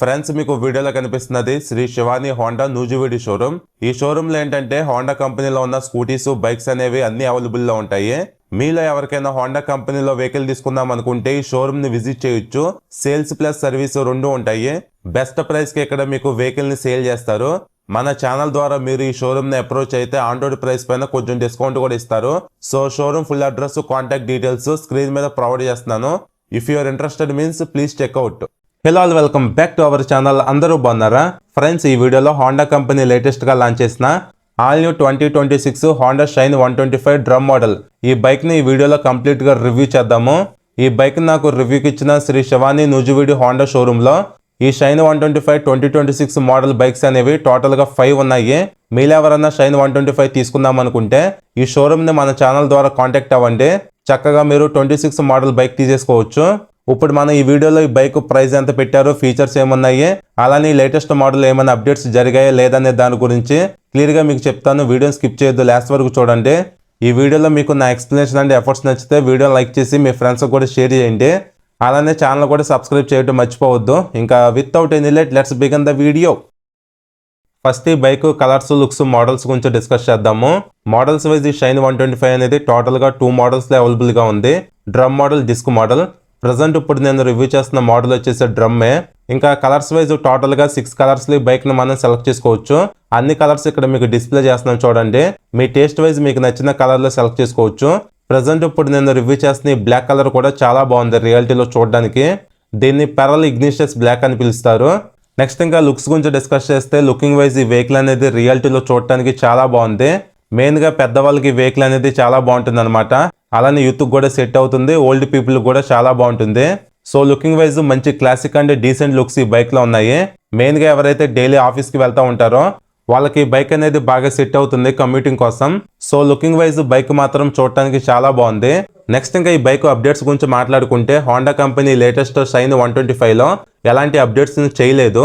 Friends మీకు వీడియోలో కనిపిస్తున్నది శ్రీ శివాని హోండా నూజివీడు షోరూమ్. ఈ షోరూమ్ లో ఏంటంటే హోండా కంపెనీలో ఉన్న స్కూటీస్, బైక్స్ అనేవి అన్ని అవైలబుల్ లో ఉంటాయి. మీలో ఎవరికైనా హోండా కంపెనీలో వెహికల్ తీసుకుందాం అనుకుంటే ఈ షోరూమ్ ని విజిట్ చేయొచ్చు. సేల్స్ ప్లస్ సర్వీస్ రెండు ఉంటాయి. బెస్ట్ ప్రైస్ కి ఇక్కడ మీకు వెహికల్ ని సేల్ చేస్తారు. మన ఛానల్ ద్వారా మీరు ఈ షోరూమ్ ని అప్రోచ్ అయితే ఆన్ రోడ్ ప్రైస్ పైన కొంచెం డిస్కౌంట్ కూడా ఇస్తారు. So showroom full address, contact details screen మీద ప్రొవైడ్ చేస్తున్నాను. If you are interested means please check out. Hello all, welcome back to our channel. అందరూ బాగున్నారా ఫ్రెండ్స్? ఈ వీడియోలో హోండా కంపెనీ లేటెస్ట్ గా లాంచ్ చేసిన all new 2026 Honda Shine 125 drum model ఈ బైక్ ని ఈ వీడియోలో కంప్లీట్ గా రివ్యూ చేద్దాము. ఈ బైక్ నాకు రివ్యూకి ఇచ్చిన శ్రీ శివాని నూజివీడు హోండా షోరూమ్ లో ఈ షైన్ 125 2026 మోడల్ బైక్స్ అనేవి టోటల్ గా 5 ఉన్నాయి. మీలో ఎవరన్నా షైన్ 125 తీసుకుందాం అనుకుంటే ఈ షోరూమ్ ని మన ఛానల్ ద్వారా కాంటాక్ట్ అవ్వండి. చక్కగా మీరు 26 మోడల్ బైక్ తీసేసుకోవచ్చు. ఇప్పుడు మనం ఈ వీడియోలో ఈ బైక్ ప్రైస్ ఎంత పెట్టారు, ఫీచర్స్ ఏమున్నాయి, అలానే లేటెస్ట్ మోడల్ ఏమైనా అప్డేట్స్ జరిగాయా లేదనే దాని గురించి క్లియర్ గా మీకు చెప్తాను. వీడియోని స్కిప్ చేయొద్దు, లాస్ట్ వరకు చూడండి. ఈ వీడియోలో మీకు నా ఎక్స్ప్లెనేషన్ అండ్ ఎఫర్ట్స్ నచ్చితే వీడియో లైక్ చేసి మీ ఫ్రెండ్స్ కూడా షేర్ చేయండి. అలానే ఛానల్ కూడా సబ్స్క్రైబ్ చేయడం మర్చిపోవద్దు. ఇంకా without any late let's begin the video. First ఈ బైక్ కలర్స్, లుక్స్, మోడల్స్ గురించి డిస్కస్ చేద్దాము. మోడల్స్ వైజ్ ఈ షైన్ 125 అనేది టోటల్ గా 2 మోడల్స్ లో అవైలబుల్ గా ఉంది. Drum model, disc model. Present ఇప్పుడు నేను రివ్యూ చేస్తున్న మోడల్ వచ్చేసి డ్రమ్మే. ఇంకా కలర్స్ వైజ్ టోటల్ గా 6 కలర్స్ లో ఈ బైక్ ను మనం సెలెక్ట్ చేసుకోవచ్చు. అన్ని కలర్స్ ఇక్కడ మీకు డిస్ప్లే చేస్తున్నాం చూడండి. మీ టేస్ట్ వైజ్ మీకు నచ్చిన కలర్ లో సెలెక్ట్ చేసుకోవచ్చు. ప్రజెంట్ ఇప్పుడు నేను రివ్యూ చేస్తున్న ఈ బ్లాక్ కలర్ కూడా చాలా బాగుంది రియాలిటీలో చూడడానికి. దీన్ని పెరల్ ఇగ్నిషియస్ బ్లాక్ అని పిలుస్తారు. నెక్స్ట్ ఇంకా లుక్స్ గురించి డిస్కస్ చేస్తే లుకింగ్ వైజ్ ఈ వెహికల్ అనేది రియాలిటీలో చూడటానికి చాలా బాగుంది. మెయిన్ గా పెద్దవాళ్ళకి వెహికల్ అనేది చాలా బాగుంటుంది అనమాట. అలానే యూత్ కూడా సెట్ అవుతుంది, ఓల్డ్ పీపుల్ కూడా చాలా బాగుంటుంది. సో లుకింగ్ వైజ్ మంచి క్లాసిక్ అండ్ డీసెంట్ లుక్స్ ఈ బైక్ లో ఉన్నాయి. మెయిన్ గా ఎవరైతే డైలీ ఆఫీస్ కి వెళ్తా ఉంటారో వాళ్ళకి బైక్ అనేది బాగా సెట్ అవుతుంది కమ్యూటింగ్ కోసం. సో లుకింగ్ వైజ్ బైక్ మాత్రం చూడటానికి చాలా బాగుంది. నెక్స్ట్ ఇంకా ఈ బైక్ అప్డేట్స్ గురించి మాట్లాడుకుంటే హోండా కంపెనీ లేటెస్ట్ షైన్ 125 లో ఎలాంటి అప్డేట్స్ చేయలేదు.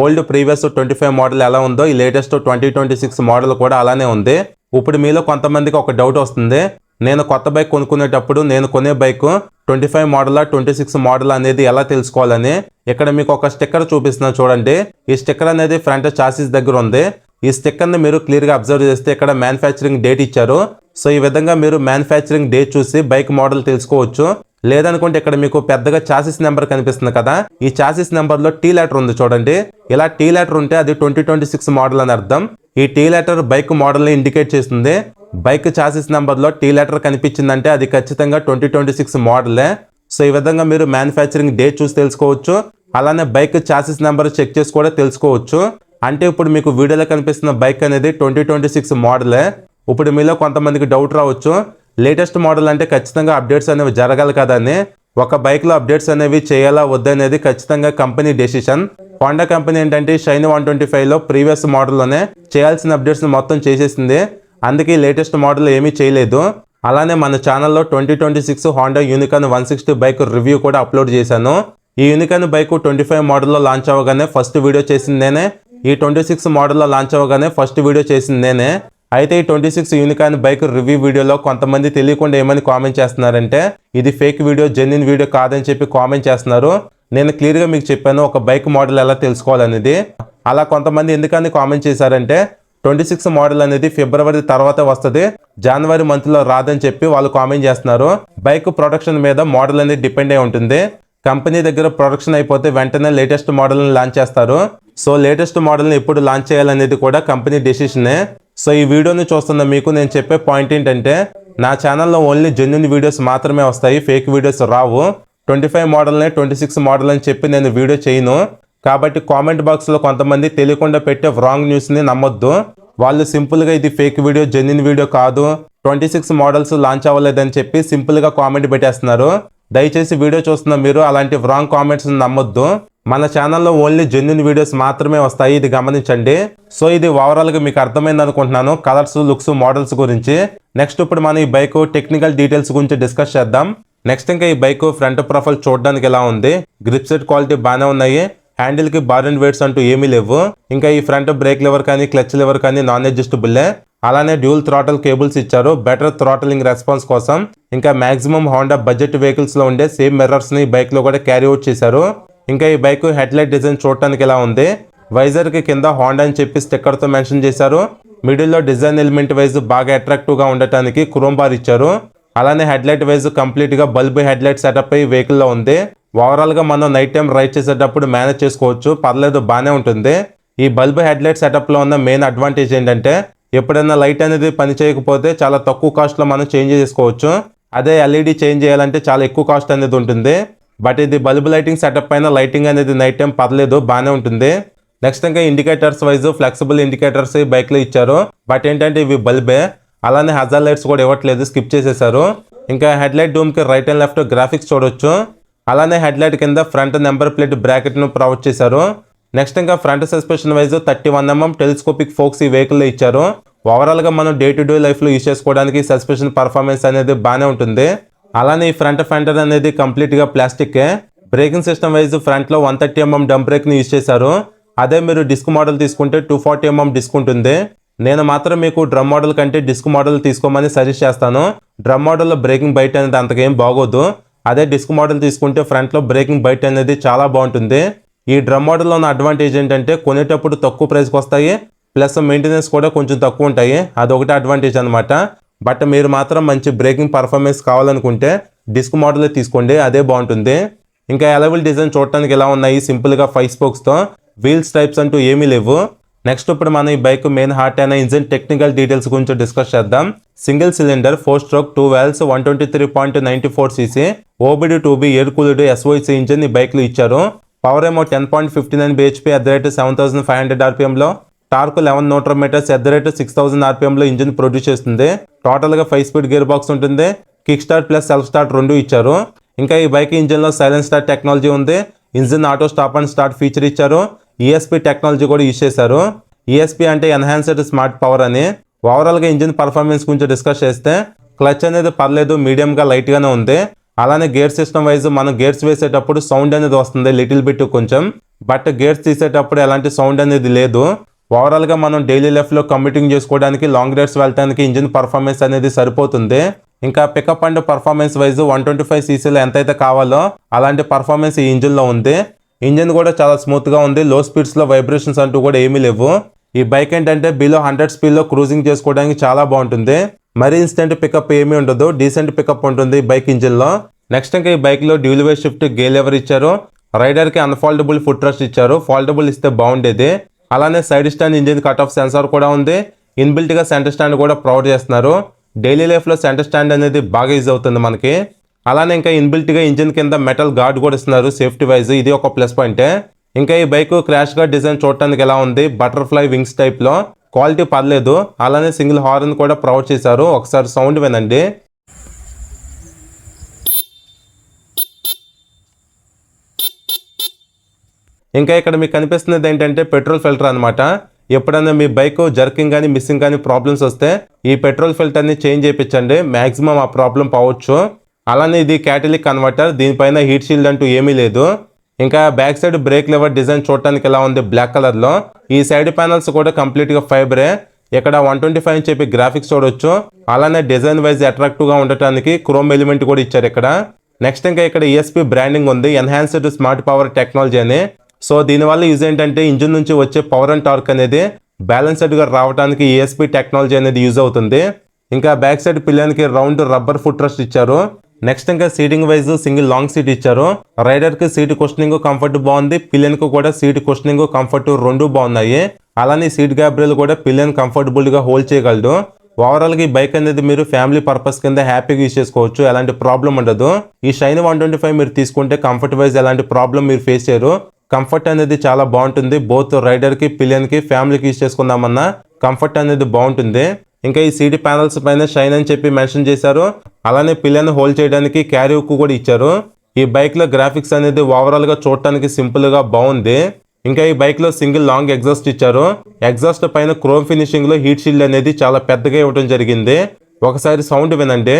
ఓల్డ్ ప్రీవియస్ 25 మోడల్ ఎలా ఉందో ఈ లేటెస్ట్ 2026 మోడల్ కూడా అలానే ఉంది. ఇప్పుడు మీలో కొంతమందికి ఒక డౌట్ వస్తుంది, నేను కొత్త బైక్ కొనుక్కునేటప్పుడు నేను కొనే బైక్ 25 మోడల్ 26 మోడల్ అనేది ఎలా తెలుసుకోవాలని ఇక్కడ మీకు ఒక స్టిక్కర్ చూపిస్తున్నాను చూడండి. ఈ స్టిక్కర్ అనేది ఫ్రంట్ చాసిస్ దగ్గర ఉంది. ఈ స్టిక్కర్ ని మీరు క్లియర్ గా అబ్జర్వ్ చేస్తే ఇక్కడ మ్యానుఫ్యాక్చరింగ్ డేట్ ఇచ్చారు. సో ఈ విధంగా మీరు మ్యానుఫ్యాక్చరింగ్ డేట్ చూసి బైక్ మోడల్ తెలుసుకోవచ్చు. లేదనుకుంటే ఇక్కడ మీకు పెద్దగా చాసిస్ నెంబర్ కనిపిస్తుంది కదా, ఈ చాసిస్ నెంబర్ లో టీ లెటర్ ఉంది చూడండి. ఇలా టీ లెటర్ ఉంటే అది 2026 మోడల్ అని అర్థం. ఈ టీ లెటర్ బైక్ మోడల్ ని ఇండికేట్ చేస్తుంది. బైక్ చాసిస్ నెంబర్ లో టీ లెటర్ కనిపించిందంటే అది ఖచ్చితంగా 2026 మోడలే. సో ఈ విధంగా మీరు మ్యానుఫ్యాక్చరింగ్ డేట్ చూసి తెలుసుకోవచ్చు. అలానే బైక్ చాసిస్ నెంబర్ చెక్ చేసి కూడా తెలుసుకోవచ్చు. అంటే ఇప్పుడు మీకు వీడియోలో కనిపిస్తున్న బైక్ అనేది 2026 మోడలే. ఇప్పుడు మీలో కొంతమందికి డౌట్ రావచ్చు, లేటెస్ట్ మోడల్ అంటే ఖచ్చితంగా అప్డేట్స్ అనేవి జరగాలి కదా అని. ఒక బైక్ లో అప్డేట్స్ అనేవి చేయాలా వద్దనేది ఖచ్చితంగా కంపెనీ డెసిషన్. హోండా కంపెనీ ఏంటంటే షైన్ 125 లో ప్రీవియస్ మోడల్లోనే చేయాల్సిన అప్డేట్స్ మొత్తం చేసేసింది. అందుకే లేటెస్ట్ మోడల్ ఏమీ చేయలేదు. అలానే మన ఛానల్లో 2026 హోండా యూనికార్న్ 160 బైక్ రివ్యూ కూడా అప్లోడ్ చేశాను. ఈ యూనికార్న్ బైక్ 25 మోడల్లో లాంచ్ అవ్వగానే ఫస్ట్ వీడియో చేసింది నేనే. ఈ 26 మోడల్లో లాంచ్ అవ్వగానే ఫస్ట్ వీడియో చేసింది నేనే. అయితే ఈ 26 యూనికార్న్ బైక్ రివ్యూ వీడియోలో కొంతమంది తెలియకుండా ఏమని కామెంట్ చేస్తున్నారంటే ఇది ఫేక్ వీడియో, జెన్యున్ వీడియో కాదని చెప్పి కామెంట్ చేస్తున్నారు. నేను క్లియర్ గా మీకు చెప్పాను ఒక బైక్ మోడల్ ఎలా తెలుసుకోవాలనేది. అలా కొంతమంది ఎందుకని కామెంట్ చేశారంటే 26 మోడల్ అనేది ఫిబ్రవరి తర్వాత వస్తుంది, జనవరి మంత్ లో రాదని చెప్పి వాళ్ళు కామెంట్ చేస్తున్నారు. బైక్ ప్రొడక్షన్ మీద మోడల్ అనేది డిపెండ్ అయి ఉంటుంది. కంపెనీ దగ్గర ప్రొడక్షన్ అయిపోతే వెంటనే లేటెస్ట్ మోడల్ ని లాంచ్ చేస్తారు. సో లేటెస్ట్ మోడల్ ని ఎప్పుడు లాంచ్ చేయాలనేది కూడా కంపెనీ డెసిషనే. సో ఈ వీడియోని చూస్తున్న మీకు నేను చెప్పే పాయింట్ ఏంటంటే నా ఛానల్లో ఓన్లీ జెన్యున్ వీడియోస్ మాత్రమే వస్తాయి, ఫేక్ వీడియోస్ రావు. 25 మోడల్నే 26 మోడల్ అని చెప్పి నేను వీడియో చేయను. కాబట్టి కామెంట్ బాక్స్ లో కొంతమంది తెలియకుండా పెట్టే రాంగ్ న్యూస్ ని నమ్మొద్దు. వాళ్ళు సింపుల్ గా ఇది ఫేక్ వీడియో, జెన్యున్ వీడియో కాదు, 26 మోడల్స్ లాంచ్ అవ్వలేదని చెప్పి సింపుల్ గా కామెంట్ పెట్టేస్తున్నారు. దయచేసి వీడియో చూస్తున్న మీరు అలాంటి రాంగ్ కామెంట్స్ నమ్మొద్దు. మన ఛానల్లో ఓన్లీ జెన్యున్ వీడియోస్ మాత్రమే వస్తాయి, ఇది గమనించండి. సో ఇది ఓవరాల్ గా మీకు అర్థమైంది అనుకుంటున్నాను కలర్స్, లుక్స్, మోడల్స్ గురించి. నెక్స్ట్ ఇప్పుడు మనం ఈ బైక్ టెక్నికల్ డీటెయిల్స్ గురించి డిస్కస్ చేద్దాం. నెక్స్ట్ ఇంకా ఈ బైక్ ఫ్రంట్ ప్రొఫైల్ చూడడానికి ఎలా ఉంది, గ్రిప్ సెట్ క్వాలిటీ బాగానే ఉన్నాయి. హ్యాండిల్ కి బార్ అండ్ వెయిట్స్ అంటూ ఏమీ లేవు. ఇంకా ఈ ఫ్రంట్ బ్రేక్ లివర్ కానీ క్లచ్ లివర్ కానీ నాన్ అడ్జస్టబుల్లే. అలానే డ్యూల్ థ్రాటల్ కేబుల్స్ ఇచ్చారు బెటర్ థ్రాటలింగ్ రెస్పాన్స్ కోసం. ఇంకా మాక్సిమం హోండా బడ్జెట్ వెహికల్స్ లో ఉండే సేమ్ మిర్రర్స్ ని బైక్ లో కూడా క్యారీ అవుట్ చేశారు. ఇంకా ఈ బైక్ హెడ్ లైట్ డిజైన్ చూడటానికి ఇలా ఉంది. వైజర్ కి కింద హోండా అని చెప్పి స్టిక్కర్ తో మెన్షన్ చేశారు. మిడిల్ లో డిజైన్ ఎలిమెంట్ వైజ్ బాగా అట్రాక్టివ్ గా ఉండటానికి క్రోమ్ బార్ ఇచ్చారు. అలానే హెడ్ లైట్ వైజ్ కంప్లీట్ గా బల్బ్ హెడ్ లైట్ సెటప్ అయ్యి వెహికల్ లో ఉంది. ఓవరాల్ గా మనం నైట్ టైం రైడ్ చేసేటప్పుడు మేనేజ్ చేసుకోవచ్చు, పర్లేదు బానే ఉంటుంది. ఈ బల్బ్ హెడ్ లైట్ సెటప్ లో ఉన్న మెయిన్ అడ్వాంటేజ్ ఏంటంటే ఎప్పుడైనా లైట్ అనేది పని చేయకపోతే చాలా తక్కువ కాస్ట్ లో మనం చేంజ్ చేసుకోవచ్చు. అదే ఎల్ఈడి చేంజ్ చేయాలంటే చాలా ఎక్కువ కాస్ట్ అనేది ఉంటుంది. బట్ ఇది బల్బ్ లైటింగ్ సెటప్ పైన లైటింగ్ అనేది నైట్ టైం పర్లేదు బానే ఉంటుంది. నెక్స్ట్ ఇంకా ఇండికేటర్స్ వైజ్ ఫ్లెక్సిబుల్ ఇండికేటర్స్ ఈ బైక్ లో ఇచ్చారు. బట్ ఏంటంటే ఇవి బల్బే, అలానే హజార్ లైట్స్ కూడా ఇవ్వట్లేదు, స్కిప్ చేసేసారు. ఇంకా హెడ్ లైట్ డూమ్ కి రైట్ అండ్ లెఫ్ట్ గ్రాఫిక్స్ చూడొచ్చు. అలానే హెడ్ లైట్ కింద ఫ్రంట్ నెంబర్ ప్లేట్ బ్రాకెట్ ను ప్రొవైడ్ చేశారు. నెక్స్ట్ ఇంకా front suspension wise 31mm telescopic forks ఈ వెహికల్ లో ఇచ్చారు. ఓవరాల్ గా మనం డే టు డే లైఫ్ లో యూజ్ చేసుకోవడానికి సస్పెన్షన్ పర్ఫార్మెన్స్ అనేది బానే ఉంటుంది. అలానే ఈ ఫ్రంట్ ఫెండర్ అనేది కంప్లీట్ గా ప్లాస్టిక్. బ్రేకింగ్ సిస్టమ్ వైజ్ ఫ్రంట్ లో 130mm డంప్ బ్రేక్ ని యూజ్ చేశారు. అదే మీరు డిస్క్ మోడల్ తీసుకుంటే 240mm డిస్క్ ఉంటుంది. నేను మాత్రం మీకు డ్రమ్ మోడల్ కంటే డిస్క్ మోడల్ తీసుకోమని సజెస్ట్ చేస్తాను. డ్రమ్ మోడల్లో బ్రేకింగ్ బైట్ అనేది అంతకేం బాగోదు. అదే డిస్క్ మోడల్ తీసుకుంటే ఫ్రంట్ లో బ్రేకింగ్ బైట్ అనేది చాలా బాగుంటుంది. ఈ డ్రమ్ మోడల్లో ఉన్న అడ్వాంటేజ్ ఏంటంటే కొనేటప్పుడు తక్కువ ప్రైస్కి వస్తాయి, ప్లస్ మెయింటెనెన్స్ కూడా కొంచెం తక్కువ ఉంటాయి. అదొకటి అడ్వాంటేజ్ అనమాట. బట్ మీరు మాత్రం మంచి బ్రేకింగ్ పర్ఫార్మెన్స్ కావాలనుకుంటే డిస్క్ మోడలే తీసుకోండి, అదే బాగుంటుంది. ఇంకా ఎలవెల్ డిజైన్ చూడటానికి ఎలా ఉన్నాయి, సింపుల్ గా 5 స్పోక్స్ తో, వీల్స్ టైప్స్ అంటూ ఏమీ లేవు. నెక్స్ట్ ఇప్పుడు మనం ఈ బైక్ మెయిన్ హార్ట్ అయిన ఇంజిన్ టెక్నికల్ డీటెయిల్స్ గురించి డిస్కస్ చేద్దాం. Single cylinder 4 stroke 2 valves 123.94cc OBD 2B air cooled SOEC engine ఈ బైక్ లో ఇచ్చారు. పవర్ ఏమో 10.59 bhp at the rate 7500 rpm లో, torque 11 newton meters at the rate 6000 rpm లో engine produce చేస్తుంది. Total గా 5 స్పీడ్ గేర్ బాక్స్ ఉంటుంది. Kick start plus self start రెండు ఇచ్చారు. ఇంకా ఈ బైక్ ఇంజిన్ లో సైలెంట్ స్టార్ట్ టెక్నాలజీ ఉంది. Engine auto stop and start feature ఇచ్చారు. ESP టెక్నాలజీ కూడా యూజ్ చేశారు. ESP అంటే ఎన్హాన్స్డ్ స్మార్ట్ పవర్ అని. ఓవరాల్ గా ఇంజిన్ పర్ఫార్మెన్స్ గురించి డిస్కస్ చేస్తే క్లచ్ అనేది పర్లేదు, మీడియం గా లైట్ గానే ఉంది. అలానే గేర్ సిస్టమ్ వైజ్ మనం గేర్స్ వేసేటప్పుడు సౌండ్ అనేది వస్తుంది లిటిల్ బిట్ కొంచెం, బట్ గేర్స్ తీసేటప్పుడు ఎలాంటి సౌండ్ అనేది లేదు. ఓవరాల్ గా మనం డైలీ లైఫ్ లో కమ్యూటింగ్ చేసుకోవడానికి, లాంగ్ రైడ్స్ వెళ్ళడానికి ఇంజిన్ పర్ఫార్మెన్స్ అనేది సరిపోతుంది. ఇంకా pickup and performance wise 125cc ఎంతైతే కావాలో అలాంటి పర్ఫార్మెన్స్ ఈ ఇంజిన్ లో ఉంది. ఇంజిన్ కూడా చాలా స్మూత్ గా ఉంది. లో స్పీడ్స్ లో వైబ్రేషన్స్ అంటూ కూడా ఏమీ లేవు. ఈ బైక్ ఏంటంటే బిలో 100 స్పీడ్ లో క్రూజింగ్ చేసుకోవడానికి చాలా బాగుంటుంది. మరీ ఇన్స్టెంట్ పికప్ ఏమీ ఉండదు, డీసెంట్ పికప్ ఉంటుంది ఈ బైక్ ఇంజిన్ లో. నెక్స్ట్ ఇంకా ఈ బైక్ లో dual way shift gear lever ఇచ్చారు. రైడర్ కి అన్ఫోల్డబుల్ ఫుట్ రెస్ట్ ఇచ్చారు. ఫోల్డబుల్ ఇస్తే బాగుండేది. అలానే side stand engine cut off sensor కూడా ఉంది. ఇన్బిల్ట్ గా సెంటర్ స్టాండ్ కూడా ప్రొవైడ్ చేస్తున్నారు. డైలీ లైఫ్ లో సెంటర్ స్టాండ్ అనేది బాగా యూజ్ అవుతుంది మనకి. అలానే ఇంకా ఇన్బిల్ట్ గా ఇంజిన్ కింద మెటల్ గార్డ్ కూడా ఇస్తున్నారు సేఫ్టీ వైజ్, ఇది ఒక ప్లస్ పాయింట్. ఇంకా ఈ బైక్ క్రాష్ గార్డ్ డిజైన్ చూడటానికి ఎలా ఉంది, బటర్ఫ్లై వింగ్స్ టైప్ లో, క్వాలిటీ పర్లేదు. అలానే సింగిల్ హార్న్ కూడా ప్రొవైడ్ చేశారు. ఒకసారి సౌండ్ వినండి. ఇంకా ఇక్కడ మీకు కనిపిస్తున్నది ఏంటంటే పెట్రోల్ ఫిల్టర్ అనమాట. ఎప్పుడైనా మీ బైక్ జర్కింగ్ కానీ మిస్సింగ్ కానీ ప్రాబ్లమ్స్ వస్తే ఈ పెట్రోల్ ఫిల్టర్ ని చేంజ్ చేయించండి, మాక్సిమం ఆ ప్రాబ్లం పోవచ్చు. అలానే ఇది క్యాటలిక్ కన్వర్టర్, దీనిపైన హీట్ షీల్డ్ అంటూ ఏమీ లేదు. ఇంకా back side break lever design చూడటానికి ఎలా ఉంది, బ్లాక్ కలర్ లో. ఈ సైడ్ ప్యానల్స్ కూడా కంప్లీట్ గా ఫైబరే. ఇక్కడ 125 అని చెప్పి గ్రాఫిక్స్ చూడొచ్చు. అలానే డిజైన్ వైజ్ అట్రాక్టివ్ గా ఉండటానికి క్రోమ్ ఎలిమెంట్ కూడా ఇచ్చారు ఇక్కడ. నెక్స్ట్ ఇంకా ఇక్కడ ESP బ్రాండింగ్ ఉంది, ఎన్హాన్స్డ్ స్మార్ట్ పవర్ టెక్నాలజీ అని. సో దీనివల్ల యూజ్ ఏంటంటే ఇంజిన్ నుంచి వచ్చే పవర్ అండ్ టార్క్ అనేది బ్యాలెన్స్డ్ గా రావడానికి ESP టెక్నాలజీ అనేది యూజ్ అవుతుంది. ఇంకా బ్యాక్ సైడ్ పిల్లన్ కి రౌండ్ రబ్బర్ ఫుట్ రెస్ట్ ఇచ్చారు. నెక్స్ట్ ఇంకా seating wise single long seat ఇచ్చారు. రైడర్ కి సీట్ కుషనింగ్ కంఫర్ట్ బాగుంది, పిల్లన్ కు కూడా సీట్ కుషనింగ్ కంఫర్ట్ రెండు బాగున్నాయి. అలానే సీట్ గ్యాబ్రియల్ కూడా పిల్లన్ కంఫర్టబుల్ గా హోల్డ్ చేయగలడు. ఓవరాల్ గా ఈ బైక్ అనేది మీరు ఫ్యామిలీ పర్పస్ కింద హ్యాపీగా యూజ్ చేసుకోవచ్చు, ఎలాంటి ప్రాబ్లం ఉండదు. ఈ షైన్ 125 మీరు తీసుకుంటే కంఫర్ట్ వైజ్ ఎలాంటి ప్రాబ్లం మీరు ఫేస్ చేయరు. కంఫర్ట్ అనేది చాలా బాగుంటుంది. బోత్ రైడర్ కి పిల్లన్ కి ఫ్యామిలీకి యూజ్ చేసుకుందామన్నా కంఫర్ట్ అనేది బాగుంటుంది. ఇంకా ఈ సీట్ ప్యానల్స్ పైన షైన్ అని చెప్పి మెన్షన్ చేశారు. అలానే పిల్లన్ హోల్డ్ చేయడానికి క్యారీ హుక్ కూడా ఇచ్చారు. ఈ బైక్ లో గ్రాఫిక్స్ అనేది ఓవరాల్ గా చూడటానికి సింపుల్ గా బాగుంది. ఇంకా ఈ బైక్ లో సింగిల్ లాంగ్ ఎగ్జాస్ట్ ఇచ్చారు. ఎగ్జాస్ట్ పైన క్రోమ్ ఫినిషింగ్ లో హీట్ షీల్డ్ అనేది చాలా పెద్దగా ఇవ్వడం జరిగింది. ఒకసారి సౌండ్ వినండి.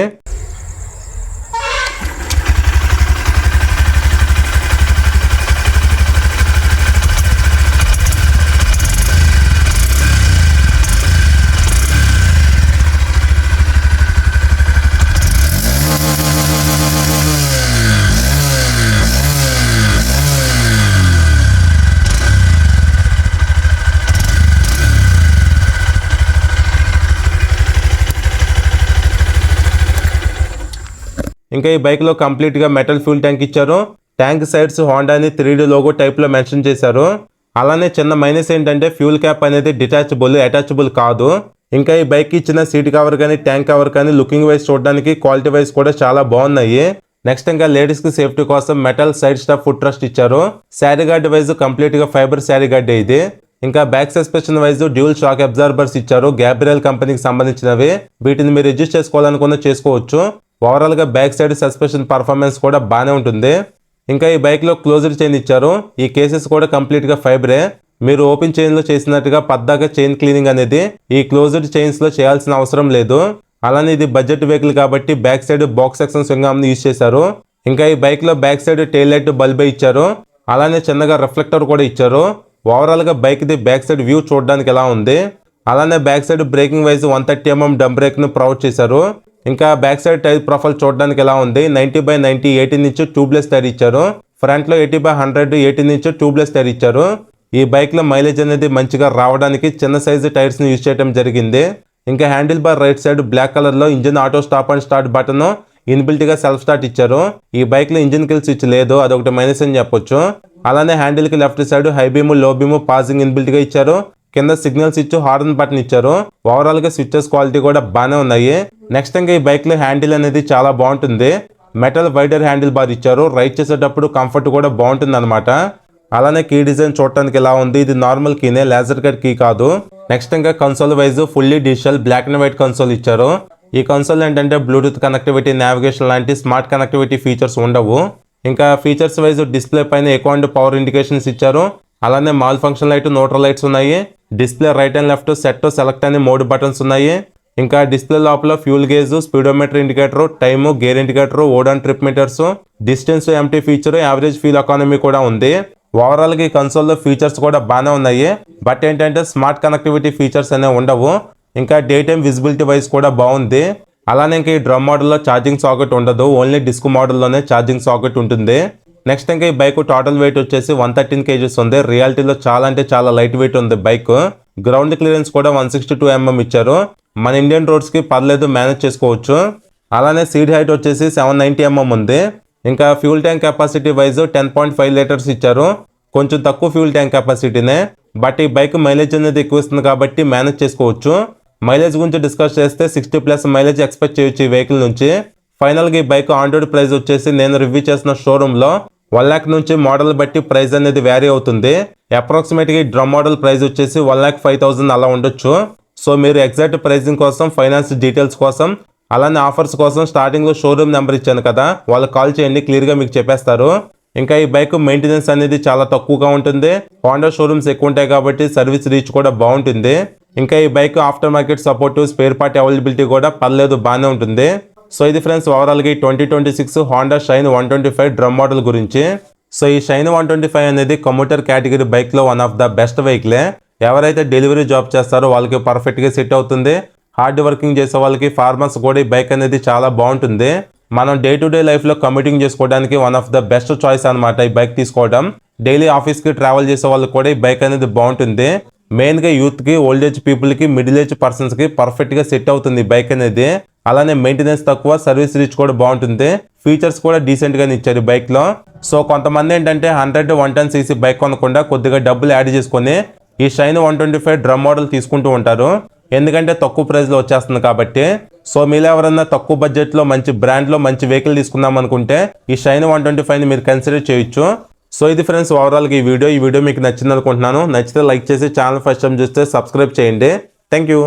ఇంకా ఈ బైక్ లో కంప్లీట్ గా మెటల్ ఫ్యూల్ ట్యాంక్ ఇచ్చారు. ట్యాంక్ సైడ్స్ హోండాని 3D లోగో టైప్ లో మెన్షన్ చేశారు. అలానే చిన్న మైనస్ ఏంటంటే ఫ్యూల్ క్యాప్ అనేది డిటాచబుల్, అటాచబుల్ కాదు. ఇంకా ఈ బైక్ ఇచ్చిన సీట్ కవర్ కానీ ట్యాంక్ కవర్ కానీ లుకింగ్ వైజ్ చూడడానికి క్వాలిటీ వైజ్ కూడా చాలా బాగున్నాయి. నెక్స్ట్ ఇంకా లేడీస్ కి సేఫ్టీ కోసం metal side stop foot trust ఇచ్చారు. శారీ గార్డ్ వైజ్ కంప్లీట్ గా ఫైబర్ శారీ గార్డ్ ఇది. ఇంకా back suspension wise dual shock absorbers ఇచ్చారు. గ్యాబ్రియల్ కంపెనీకి సంబంధించినవి. వీటిని మీరు అడ్జస్ట్ చేసుకోవాలనుకున్న చేసుకోవచ్చు. ఓవరాల్ గా బ్యాక్ సైడ్ సస్పెన్షన్ పర్ఫార్మెన్స్ కూడా బాగానే ఉంటుంది. ఇంకా ఈ బైక్ లో క్లోజ్డ్ చైన్ ఇచ్చారు. ఈ కేసెస్ కూడా కంప్లీట్ గా ఫైబరే. మీరు ఓపెన్ చైన్ లో చేసినట్టుగా పద్దాక చైన్ క్లీనింగ్ అనేది ఈ క్లోజ్డ్ చైన్స్ లో చేయాల్సిన అవసరం లేదు. అలానే ఇది బడ్జెట్ వెహికల్ కాబట్టి back side box section swing use చేశారు. ఇంకా ఈ బైక్ లో బ్యాక్ సైడ్ టైల్ లైట్ బల్బే ఇచ్చారు. అలానే చిన్నగా రిఫ్లెక్టర్ కూడా ఇచ్చారు. ఓవరాల్ గా bike the back side view చూడడానికి ఎలా ఉంది. అలానే back side breaking wise 130mm dump break ను ప్రొవైడ్ చేశారు. ఇంకా బ్యాక్ సైడ్ టైర్ ప్రొఫైల్ చూడడానికి ఎలా ఉంది. 90/90 18 ఇంచ్ ట్యూబ్లెస్ టైర్ ఇచ్చారు. ఫ్రంట్ లో 80/100 18 ఇంచ్ ట్యూబ్లెస్ టైర్ ఇచ్చారు. ఈ బైక్ లో మైలేజ్ అనేది మంచిగా రావడానికి చిన్న సైజు టైర్స్ ని యూజ్ చేయడం జరిగింది. ఇంకా handle bar right side black colour లో engine auto stop and start button inbuilt గా సెల్ఫ్ స్టార్ట్ ఇచ్చారు. ఈ బైక్ లో ఇంజిన్ కిల్ స్విచ్ లేదు, అదొకటి మైనస్ అని చెప్పొచ్చు. అలానే హ్యాండిల్ కి లెఫ్ట్ సైడ్ హై బీమ్ లో బీమ్ పాసింగ్ ఇన్బిల్ట్ గా ఇచ్చారు. కింద సిగ్నల్ స్విచ్ హార్న్ బటన్ ఇచ్చారు. ఓవరాల్ గా స్విచెస్ క్వాలిటీ కూడా బాగానే ఉన్నాయి. నెక్స్ట్ ఇంకా ఈ బైక్ లో హ్యాండిల్ అనేది చాలా బాగుంటుంది. మెటల్ వైడర్ హ్యాండిల్ బార్ ఇచ్చారు. రైడ్ చేసేటప్పుడు కంఫర్ట్ కూడా బాగుంటుంది అనమాట. అలానే కీ డిజైన్ చూడటానికి ఎలా ఉంది. ఇది నార్మల్ కీనే, లేజర్ కట్ కీ కాదు. నెక్స్ట్ ఇంకా console wise fully digital black and white console ఇచ్చారు. ఈ కన్సోల్ ఏంటంటే బ్లూటూత్ కనెక్టివిటీ, నావిగేషన్ లాంటి స్మార్ట్ కనెక్టివిటీ ఫీచర్స్ ఉండవు. ఇంకా ఫీచర్స్ వైజ్ డిస్ప్లే పైన ఎక్కువ పవర్ ఇండికేషన్స్ ఇచ్చారు. అలానే malfunction light, neutral lights ఉన్నాయి. Display right and left set select అనే 3 బటన్స్ ఉన్నాయి. ఇంకా డిస్ప్లే లోపల fuel gauge, speedometer indicator, time, gear indicator, odo and trip meters, distance empty feature, average fuel economy కూడా ఉంది. Overall గా ఈ కన్సోల్ లో ఫీచర్స్ కూడా బాగానే ఉన్నాయి. బట్ ఏంటంటే స్మార్ట్ కనెక్టివిటీ ఫీచర్స్ అనేవి ఉండవు. ఇంకా డే టైమ్ విజిబిలిటీ వైజ్ కూడా బాగుంది. అలానే ఇంకా ఈ డ్రమ్ మోడల్లో ఛార్జింగ్ సాకెట్ ఉండదు. ఓన్లీ డిస్క్ మోడల్లోనే ఛార్జింగ్ సాకెట్ ఉంటుంది. నెక్స్ట్ ఇంకా ఈ బైక్ టోటల్ వెయిట్ వచ్చేసి 113 kgs ఉంది. రియాలిటీలో చాలా అంటే చాలా లైట్ వెయిట్ ఉంది బైక్. గ్రౌండ్ క్లియరెన్స్ కూడా 162mm ఇచ్చారు. మన ఇండియన్ రోడ్స్ కి పర్లేదు, మేనేజ్ చేసుకోవచ్చు. అలానే సీట్ హైట్ వచ్చేసి 790mm ఉంది. ఇంకా fuel tank capacity wise 10.5 litres ఇచ్చారు. కొంచెం తక్కువ ఫ్యూల్ ట్యాంక్ కెపాసిటీనే. బట్ ఈ బైక్ మైలేజ్ అనేది ఎక్కువ ఇస్తుంది కాబట్టి మేనేజ్ చేసుకోవచ్చు. మైలేజ్ గురించి డిస్కస్ చేస్తే 60+ మైలేజ్ ఎక్స్పెక్ట్ చేయొచ్చు ఈ వెహికల్ నుంచి. ఫైనల్ గా ఈ బైక్ ఆన్ రోడ్ ప్రైస్ వచ్చేసి నేను రివ్యూ చేసిన షోరూమ్ లో 1 lakh నుంచి మోడల్ బట్టి ప్రైస్ అనేది వ్యారీ అవుతుంది. అప్రాక్సిమేట్ గా డ్రమ్ మోడల్ ప్రైస్ వచ్చేసి 1,05,000 అలా ఉండొచ్చు. సో మీరు ఎగ్జాక్ట్ ప్రైసింగ్ కోసం, ఫైనాన్స్ డీటెయిల్స్ కోసం, అలానే ఆఫర్స్ కోసం స్టార్టింగ్ లో షోరూమ్ నెంబర్ ఇచ్చాను కదా, వాళ్ళకి కాల్ చేయండి, క్లియర్ గా మీకు చెప్పేస్తారు. ఇంకా ఈ బైక్ మెయింటెనెన్స్ అనేది చాలా తక్కువగా ఉంటుంది. హోండా షోరూమ్స్ ఎక్కువ ఉంటాయి కాబట్టి సర్వీస్ రీచ్ కూడా బాగుంటుంది. ఇంకా ఈ bike after market support, spare part availability కూడా పర్లేదు, బాగానే ఉంటుంది. సో ఇది ఫ్రెండ్స్ ఓవరాల్ గా 2026 హోండా షైన్ 125 డ్రమ్ మోడల్ గురించి. సో ఈ షైన్ 125 అనేది కమ్యూటర్ కేటగిరీ బైక్ లో వన్ ఆఫ్ ద బెస్ట్ వెహికలే. ఎవరైతే డెలివరీ జాబ్ చేస్తారో వాళ్ళకి పర్ఫెక్ట్ గా సెట్ అవుతుంది. హార్డ్ వర్కింగ్ చేసే వాళ్ళకి, ఫార్మర్స్ కూడా ఈ బైక్ అనేది చాలా బాగుంటుంది. మనం డే టు డే లైఫ్ లో కమ్యూటింగ్ చేసుకోవడానికి one of the best choice అనమాట ఈ బైక్ తీసుకోవడం. డైలీ ఆఫీస్ కి ట్రావెల్ చేసే వాళ్ళకి కూడా ఈ బైక్ అనేది బాగుంటుంది. మెయిన్ గా యూత్ కి, ఓల్డ్ ఏజ్ పీపుల్ కి, మిడిల్ ఏజ్ పర్సన్స్ కి పర్ఫెక్ట్ గా సెట్ అవుతుంది ఈ బైక్ అనేది. అలానే మెయింటెనెన్స్ తక్కువ, సర్వీస్ రీచ్ కూడా బాగుంటుంది. ఫీచర్స్ కూడా డీసెంట్ గానే ఇచ్చారు ఈ బైక్ లో. సో కొంతమంది ఏంటంటే 100-110cc బైక్ కొనకుండా కొద్దిగా డబ్బులు యాడ్ చేసుకొని ఈ షైన్ 125 డ్రమ్ మోడల్ తీసుకుంటూ ఉంటారు. ఎందుకంటే తక్కువ ప్రైస్ లో వచ్చేస్తుంది కాబట్టి. సో మీరు ఎవరన్నా తక్కువ బడ్జెట్ లో మంచి బ్రాండ్ లో మంచి వెహికల్ తీసుకుందాం అనుకుంటే ఈ షైన్ 125 ని మీరు కన్సిడర్ చేయొచ్చు. సో ఇది ఫ్రెండ్స్ ఓవరాల్ గా ఈ వీడియో మీకు నచ్చింది అనుకుంటున్నాను. నచ్చితే లైక్ చేసి ఛానల్ ఫస్ట్ టైం చూస్తే సబ్స్క్రైబ్ చేయండి. Thank you.